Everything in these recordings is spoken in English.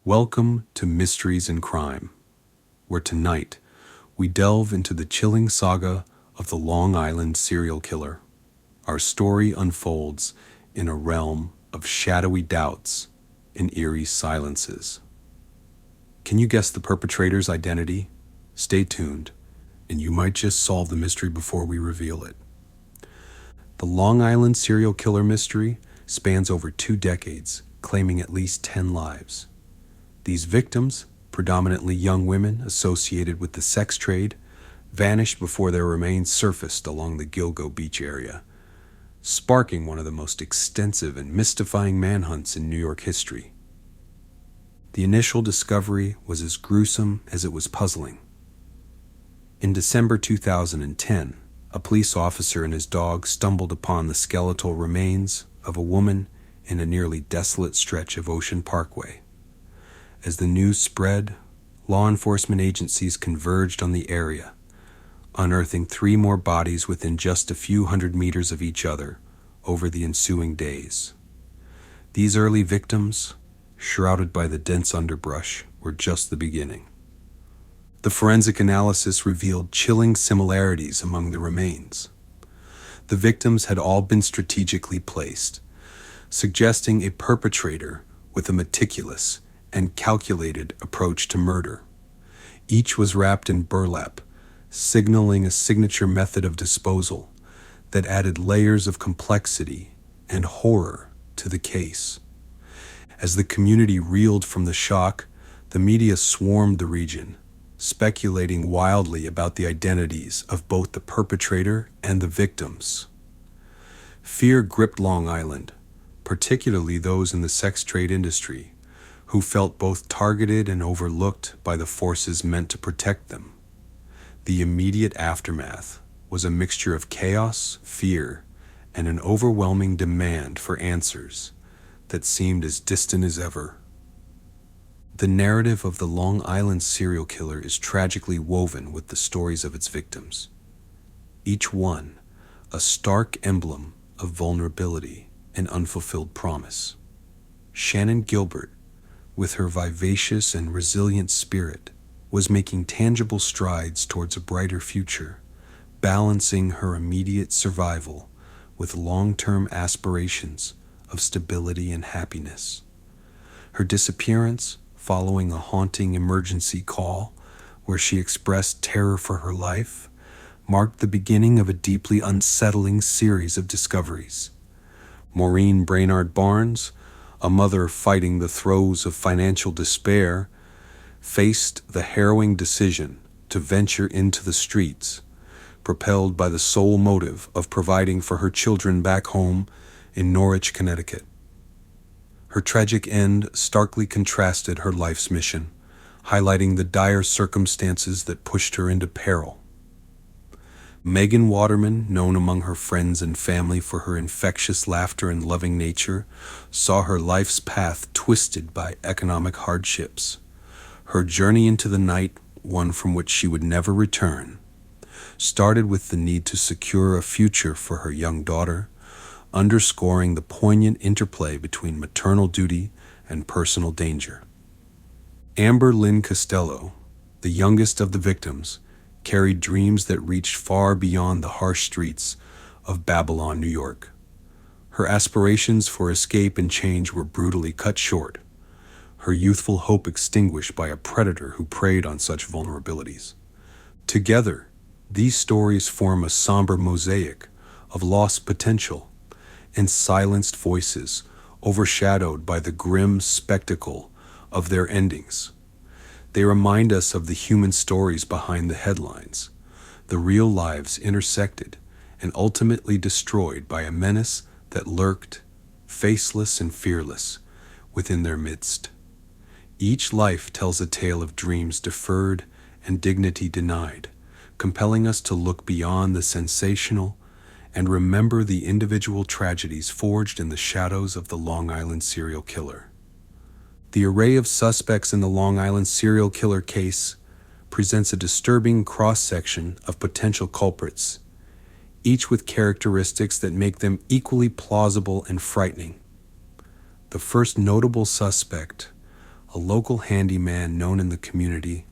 Welcome to Mysteries and Crime, where tonight we delve into the chilling saga of the Long Island serial killer. Our story unfolds in a realm of shadowy doubts and eerie silences. Can you guess the perpetrator's identity? Stay tuned, and you might just solve the mystery before we reveal it. The Long Island serial killer mystery spans over 2 decades, claiming at least 10 lives. These victims, predominantly young women associated with the sex trade, vanished before their remains surfaced along the Gilgo Beach area, sparking one of the most extensive and mystifying manhunts in New York history. The initial discovery was as gruesome as it was puzzling. In December 2010, a police officer and his dog stumbled upon the skeletal remains of a woman in a nearly desolate stretch of Ocean Parkway. As the news spread, law enforcement agencies converged on the area, unearthing 3 more bodies within just a few hundred meters of each other over the ensuing days. These early victims, shrouded by the dense underbrush, were just the beginning. The forensic analysis revealed chilling similarities among the remains. The victims had all been strategically placed, suggesting a perpetrator with a meticulous and calculated approach to murder. Each was wrapped in burlap, signaling a signature method of disposal that added layers of complexity and horror to the case. As the community reeled from the shock, the media swarmed the region, speculating wildly about the identities of both the perpetrator and the victims. Fear gripped Long Island, particularly those in the sex trade industry, who felt both targeted and overlooked by the forces meant to protect them. The immediate aftermath was a mixture of chaos, fear, and an overwhelming demand for answers that seemed as distant as ever. The narrative of the Long Island serial killer is tragically woven with the stories of its victims, each one a stark emblem of vulnerability and unfulfilled promise. Shannon Gilbert, with her vivacious and resilient spirit, was making tangible strides towards a brighter future, balancing her immediate survival with long-term aspirations of stability and happiness. Her disappearance, following a haunting emergency call where she expressed terror for her life, marked the beginning of a deeply unsettling series of discoveries. Maureen Brainard Barnes, a mother fighting the throes of financial despair, faced the harrowing decision to venture into the streets, propelled by the sole motive of providing for her children back home in Norwich, Connecticut. Her tragic end starkly contrasted her life's mission, highlighting the dire circumstances that pushed her into peril. Megan Waterman, known among her friends and family for her infectious laughter and loving nature, saw her life's path twisted by economic hardships. Her journey into the night, one from which she would never return, started with the need to secure a future for her young daughter, underscoring the poignant interplay between maternal duty and personal danger. Amber Lynn Costello, the youngest of the victims, carried dreams that reached far beyond the harsh streets of Babylon, New York. Her aspirations for escape and change were brutally cut short, her youthful hope extinguished by a predator who preyed on such vulnerabilities. Together, these stories form a somber mosaic of lost potential and silenced voices overshadowed by the grim spectacle of their endings. They remind us of the human stories behind the headlines, the real lives intersected and ultimately destroyed by a menace that lurked, faceless and fearless, within their midst. Each life tells a tale of dreams deferred and dignity denied, compelling us to look beyond the sensational and remember the individual tragedies forged in the shadows of the Long Island serial killer. The array of suspects in the Long Island serial killer case presents a disturbing cross-section of potential culprits, each with characteristics that make them equally plausible and frightening. The first notable suspect, a a local handyman known in the community,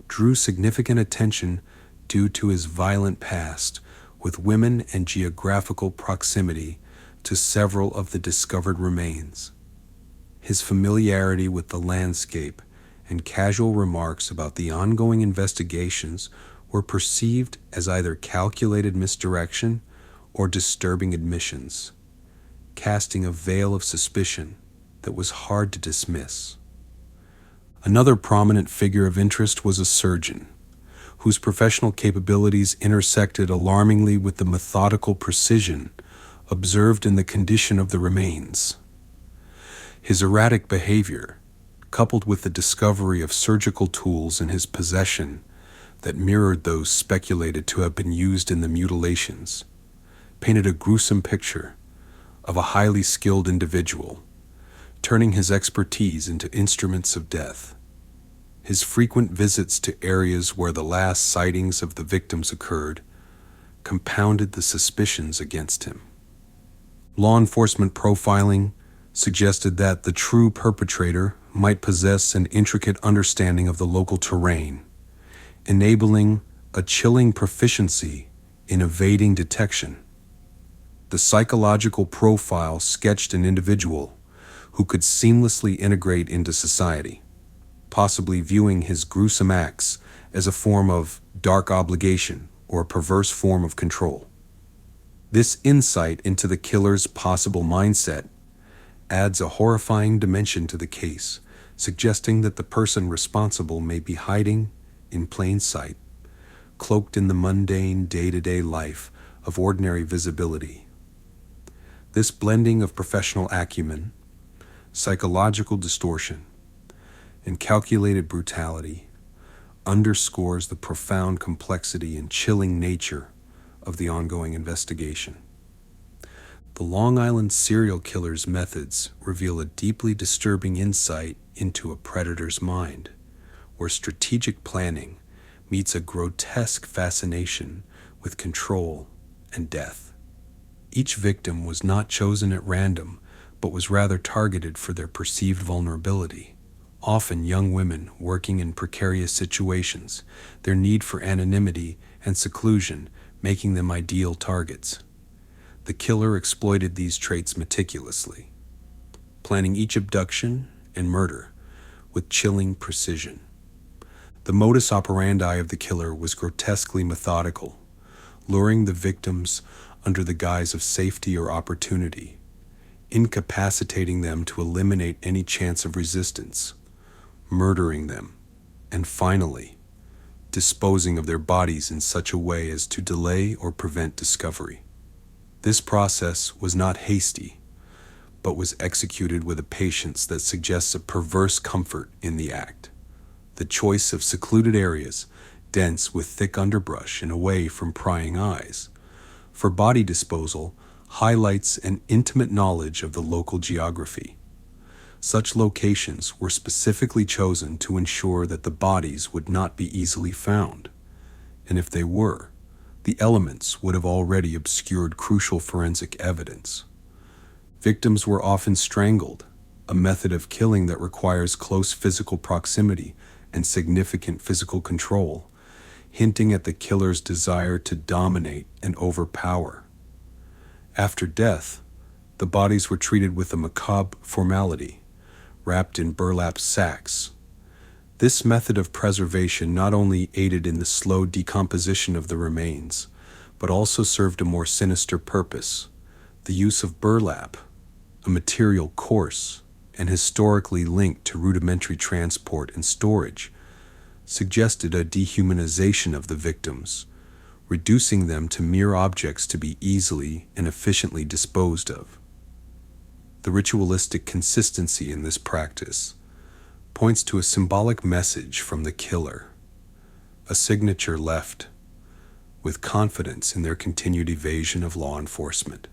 drew significant attention due to his violent past with women and geographical proximity to several of the discovered remains. His familiarity with the landscape and casual remarks about the ongoing investigations were perceived as either calculated misdirection or disturbing admissions, casting a veil of suspicion that was hard to dismiss. Another prominent figure of interest was a surgeon, whose professional capabilities intersected alarmingly with the methodical precision observed in the condition of the remains. His erratic behavior, coupled with the discovery of surgical tools in his possession that mirrored those speculated to have been used in the mutilations, painted a gruesome picture of a highly skilled individual, turning his expertise into instruments of death. His frequent visits to areas where the last sightings of the victims occurred compounded the suspicions against him. Law enforcement profiling suggested that the true perpetrator might possess an intricate understanding of the local terrain, enabling a chilling proficiency in evading detection. The psychological profile sketched an individual who could seamlessly integrate into society, possibly viewing his gruesome acts as a form of dark obligation or a perverse form of control. This insight into the killer's possible mindset adds a horrifying dimension to the case, suggesting that the person responsible may be hiding in plain sight, cloaked in the mundane day-to-day life of ordinary visibility. This blending of professional acumen, psychological distortion, and calculated brutality underscores the profound complexity and chilling nature of the ongoing investigation. The Long Island serial killer's methods reveal a deeply disturbing insight into a predator's mind, where strategic planning meets a grotesque fascination with control and death. Each victim was not chosen at random, but was rather targeted for their perceived vulnerability. Often young women working in precarious situations, their need for anonymity and seclusion making them ideal targets. The killer exploited these traits meticulously, planning each abduction and murder with chilling precision. The modus operandi of the killer was grotesquely methodical, luring the victims under the guise of safety or opportunity, incapacitating them to eliminate any chance of resistance, murdering them, and finally, disposing of their bodies in such a way as to delay or prevent discovery. This process was not hasty, but was executed with a patience that suggests a perverse comfort in the act. The choice of secluded areas, dense with thick underbrush and away from prying eyes, for body disposal highlights an intimate knowledge of the local geography. Such locations were specifically chosen to ensure that the bodies would not be easily found, and if they were, the elements would have already obscured crucial forensic evidence. Victims were often strangled, a method of killing that requires close physical proximity and significant physical control, hinting at the killer's desire to dominate and overpower. After death, the bodies were treated with a macabre formality, wrapped in burlap sacks. This method of preservation not only aided in the slow decomposition of the remains, but also served a more sinister purpose: the use of burlap, a material coarse and historically linked to rudimentary transport and storage, suggested a dehumanization of the victims, reducing them to mere objects to be easily and efficiently disposed of. The ritualistic consistency in this practice points to a symbolic message from the killer, a signature left with confidence in their continued evasion of law enforcement.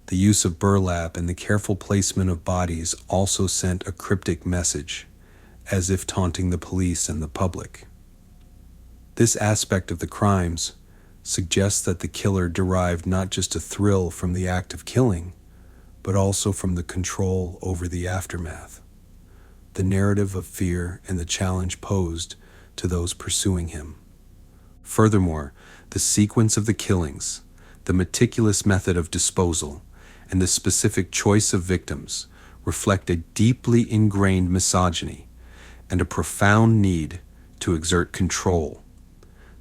The use of burlap and the careful placement of bodies also sent a cryptic message, as if taunting the police and the public. This aspect of the crimes suggests that the killer derived not just a thrill from the act of killing, but also from the control over the aftermath. the narrative of fear and the challenge posed to those pursuing him. Furthermore, the sequence of the killings, the meticulous method of disposal, and the specific choice of victims reflect a deeply ingrained misogyny and a profound need to exert control.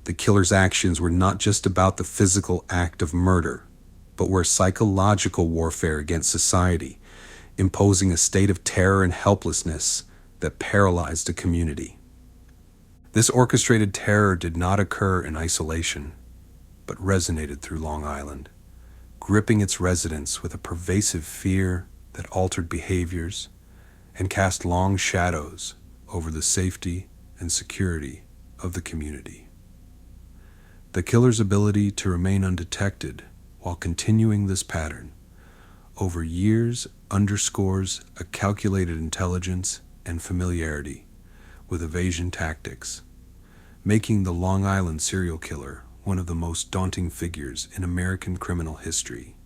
The killer's actions were not just about the physical act of murder, but were psychological warfare against society, imposing a state of terror and helplessness that paralyzed a community. This orchestrated terror did not occur in isolation, but resonated through Long Island, gripping its residents with a pervasive fear that altered behaviors and cast long shadows over the safety and security of the community. The killer's ability to remain undetected while continuing this pattern over years underscores a calculated intelligence and familiarity with evasion tactics, making the Long Island serial killer one of the most daunting figures in American criminal history.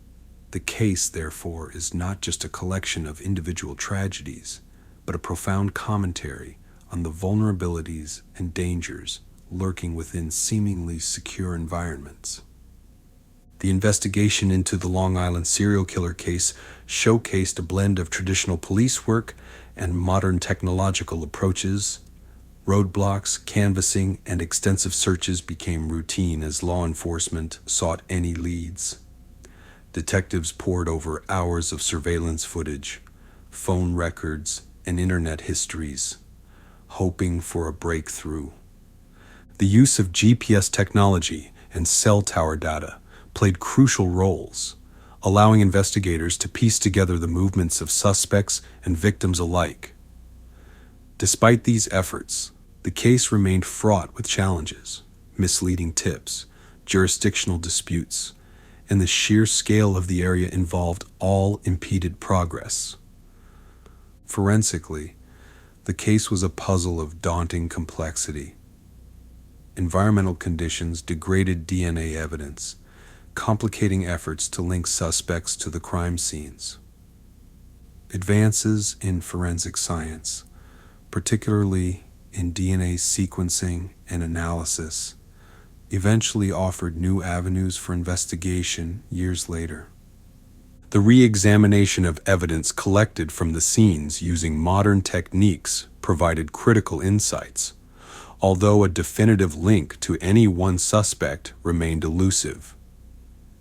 The case, therefore, is not just a collection of individual tragedies, but a profound commentary on the vulnerabilities and dangers lurking within seemingly secure environments. The investigation into the Long Island serial killer case showcased a blend of traditional police work and modern technological approaches. Roadblocks, canvassing, and extensive searches became routine as law enforcement sought any leads. Detectives pored over hours of surveillance footage, phone records, and internet histories, hoping for a breakthrough. The use of GPS technology and cell tower data played crucial roles, allowing investigators to piece together the movements of suspects and victims alike. Despite these efforts, the case remained fraught with challenges, misleading tips, jurisdictional disputes, and the sheer scale of the area involved all impeded progress. Forensically, the case was a puzzle of daunting complexity. Environmental conditions degraded DNA evidence, complicating efforts to link suspects to the crime scenes. Advances in forensic science, particularly in DNA sequencing and analysis, eventually offered new avenues for investigation years later. The re-examination of evidence collected from the scenes using modern techniques provided critical insights, although a definitive link to any one suspect remained elusive.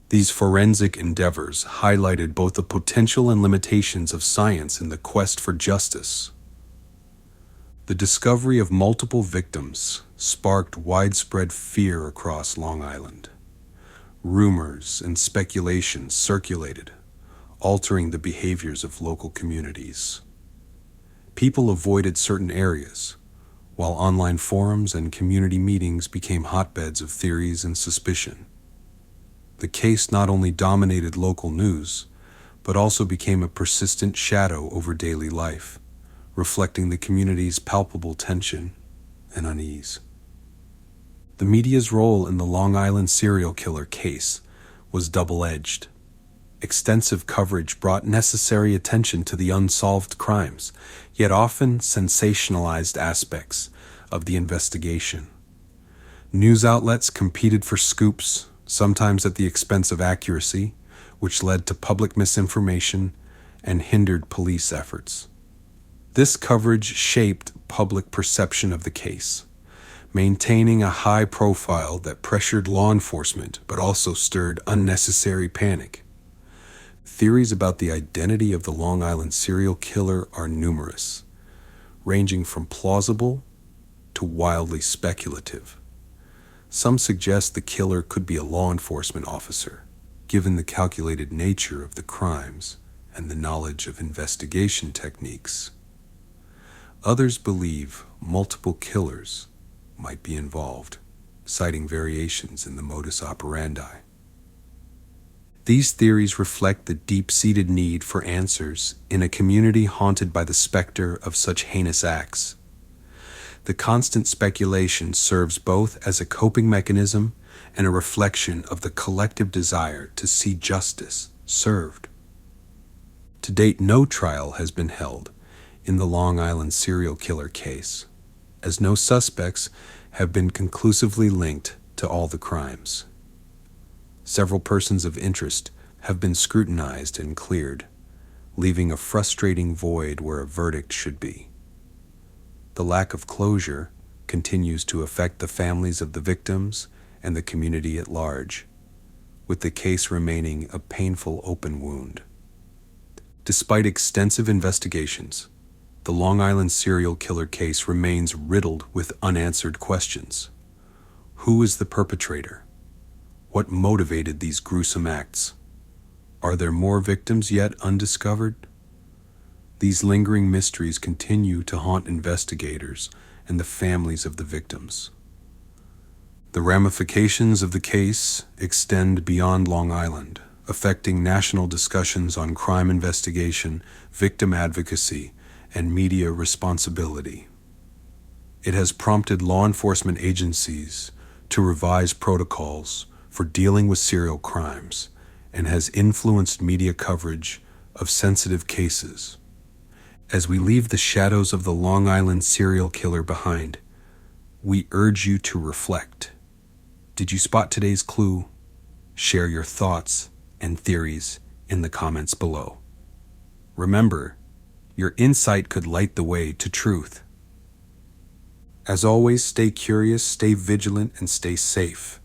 These forensic endeavors highlighted both the potential and limitations of science in the quest for justice. The discovery of multiple victims sparked widespread fear across Long Island. Rumors and speculation circulated, altering the behaviors of local communities. People avoided certain areas, while online forums and community meetings became hotbeds of theories and suspicion. The case not only dominated local news, but also became a persistent shadow over daily life, reflecting the community's palpable tension and unease. The media's role in the Long Island serial killer case was double-edged. Extensive coverage brought necessary attention to the unsolved crimes, yet often sensationalized aspects of the investigation. News outlets competed for scoops, sometimes at the expense of accuracy, which led to public misinformation and hindered police efforts. This coverage shaped public perception of the case, maintaining a high profile that pressured law enforcement but also stirred unnecessary panic. Theories about the identity of the Long Island serial killer are numerous, ranging from plausible to wildly speculative. Some suggest the killer could be a law enforcement officer, given the calculated nature of the crimes and the knowledge of investigation techniques. Others believe multiple killers might be involved, citing variations in the modus operandi. These theories reflect the deep-seated need for answers in a community haunted by the specter of such heinous acts. The constant speculation serves both as a coping mechanism and a reflection of the collective desire to see justice served. To date, no trial has been held, in the Long Island serial killer case, as no suspects have been conclusively linked to all the crimes. Several persons of interest have been scrutinized and cleared, leaving a frustrating void where a verdict should be. The lack of closure continues to affect the families of the victims and the community at large, with the case remaining a painful open wound. Despite extensive investigations, the Long Island serial killer case remains riddled with unanswered questions. Who is the perpetrator? What motivated these gruesome acts? Are there more victims yet undiscovered? These lingering mysteries continue to haunt investigators and the families of the victims. The ramifications of the case extend beyond Long Island, affecting national discussions on crime investigation, victim advocacy, and media responsibility. It has prompted law enforcement agencies to revise protocols for dealing with serial crimes and has influenced media coverage of sensitive cases. As we leave the shadows of the Long Island serial killer behind, we urge you to reflect. Did you spot today's clue? Share your thoughts and theories in the comments below. Remember, your insight could light the way to truth. As always, stay curious, stay vigilant, and stay safe.